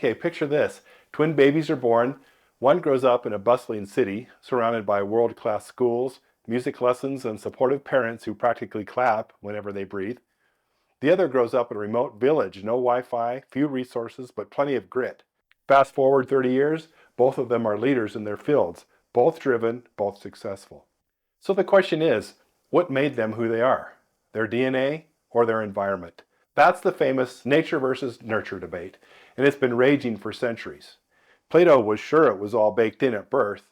Okay, picture this. Twin babies are born. One grows up in a bustling city, surrounded by world-class schools, music lessons, and supportive parents who practically clap whenever they breathe. The other grows up in a remote village, no Wi-Fi, few resources, but plenty of grit. Fast forward 30 years, both of them are leaders in their fields, both driven, both successful. So the question is, what made them who they are? Their DNA or their environment? That's the famous nature versus nurture debate, and it's been raging for centuries. Plato was sure it was all baked in at birth.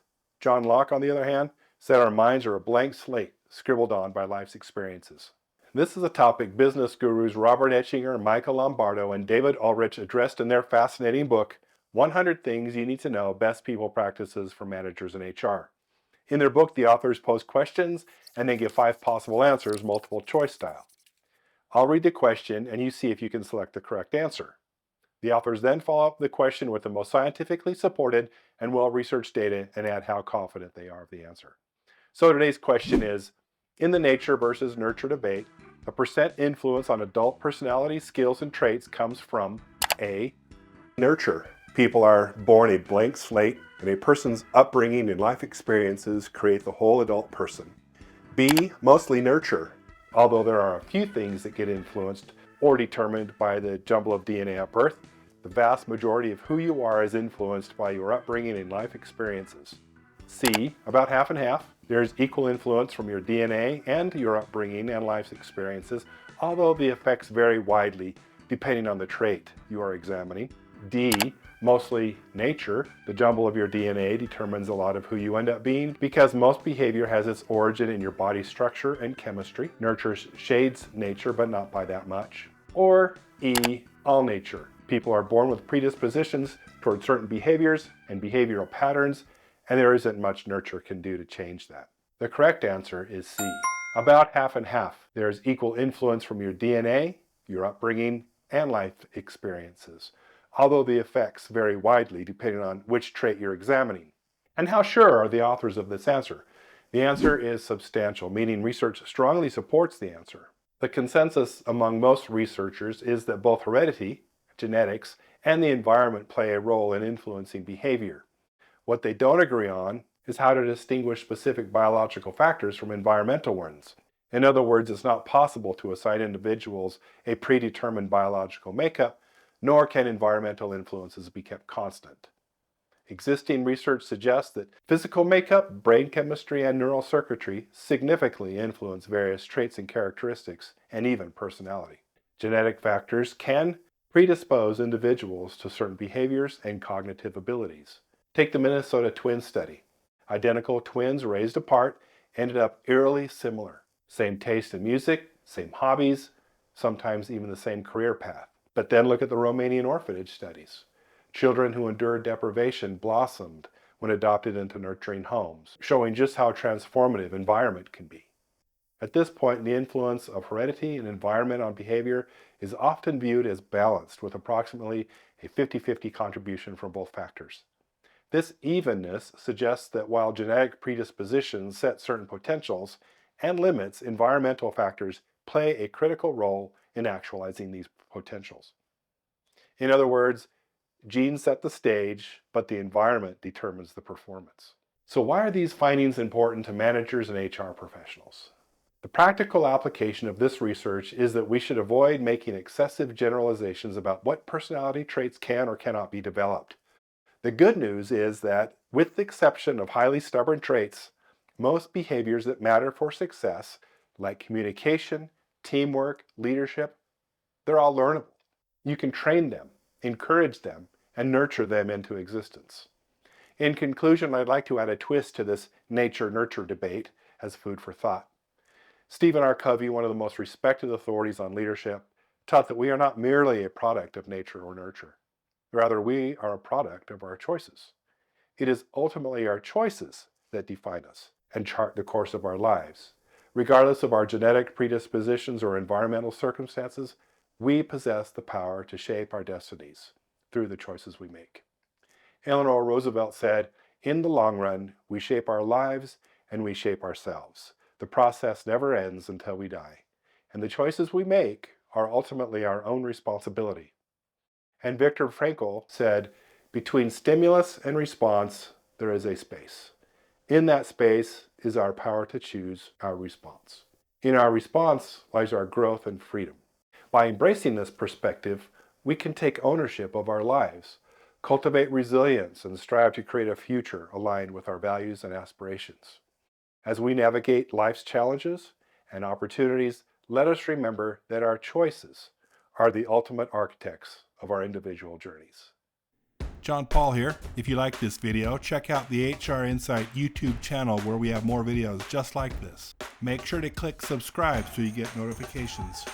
John Locke, on the other hand, said our minds are a blank slate scribbled on by life's experiences. This is a topic business gurus Robert Etchinger, Michael Lombardo, and David Ulrich addressed in their fascinating book, 100 Things You Need to Know, Best People Practices for Managers in HR. In their book, the authors pose questions and then give 5 possible answers, multiple choice style. I'll read the question and you see if you can select the correct answer. The authors then follow up the question with the most scientifically supported and well-researched data and add how confident they are of the answer. So today's question is, in the nature versus nurture debate, the percent influence on adult personality, skills, and traits comes from A, nurture. People are born a blank slate, and a person's upbringing and life experiences create the whole adult person. B, mostly nurture, although there are a few things that get influenced or determined by the jumble of DNA at birth. The vast majority of who you are is influenced by your upbringing and life experiences. C, about half and half. There's equal influence from your DNA and your upbringing and life's experiences, although the effects vary widely depending on the trait you are examining. D, mostly nature. The jumble of your DNA determines a lot of who you end up being because most behavior has its origin in your body structure and chemistry. Nurture shades nature, but not by that much. Or E, all nature. People are born with predispositions toward certain behaviors and behavioral patterns, and there isn't much nurture can do to change that. The correct answer is C, about half and half. There's equal influence from your DNA, your upbringing, and life experiences, although the effects vary widely depending on which trait you're examining. And how sure are the authors of this answer? The answer is substantial, meaning research strongly supports the answer. The consensus among most researchers is that both heredity, genetics, and the environment play a role in influencing behavior. What they don't agree on is how to distinguish specific biological factors from environmental ones. In other words, it's not possible to assign individuals a predetermined biological makeup, nor can environmental influences be kept constant. Existing research suggests that physical makeup, brain chemistry, and neural circuitry significantly influence various traits and characteristics, and even personality. Genetic factors can predispose individuals to certain behaviors and cognitive abilities. Take the Minnesota twin study. Identical twins raised apart ended up eerily similar. Same taste in music, same hobbies, sometimes even the same career path. But then look at the Romanian orphanage studies. Children who endured deprivation blossomed when adopted into nurturing homes, showing just how transformative environment can be. At this point, the influence of heredity and environment on behavior is often viewed as balanced, with approximately a 50-50 contribution from both factors. This evenness suggests that while genetic predispositions set certain potentials and limits, environmental factors play a critical role in actualizing these potentials. In other words, genes set the stage, but the environment determines the performance. So why are these findings important to managers and HR professionals? The practical application of this research is that we should avoid making excessive generalizations about what personality traits can or cannot be developed. The good news is that, with the exception of highly stubborn traits, most behaviors that matter for success, like communication, teamwork, leadership, they're all learnable. You can train them, encourage them, and nurture them into existence. In conclusion, I'd like to add a twist to this nature-nurture debate as food for thought. Stephen R. Covey, one of the most respected authorities on leadership, taught that we are not merely a product of nature or nurture. Rather, we are a product of our choices. It is ultimately our choices that define us and chart the course of our lives. Regardless of our genetic predispositions or environmental circumstances, we possess the power to shape our destinies through the choices we make. Eleanor Roosevelt said, "In the long run, we shape our lives and we shape ourselves. The process never ends until we die, and the choices we make are ultimately our own responsibility." And Viktor Frankl said, between stimulus and response, there is a space. In that space is our power to choose our response. In our response lies our growth and freedom. By embracing this perspective, we can take ownership of our lives, cultivate resilience, and strive to create a future aligned with our values and aspirations. As we navigate life's challenges and opportunities, let us remember that our choices are the ultimate architects of our individual journeys. John Paul here. If you like this video, check out the HR Insight YouTube channel where we have more videos just like this. Make sure to click subscribe so you get notifications.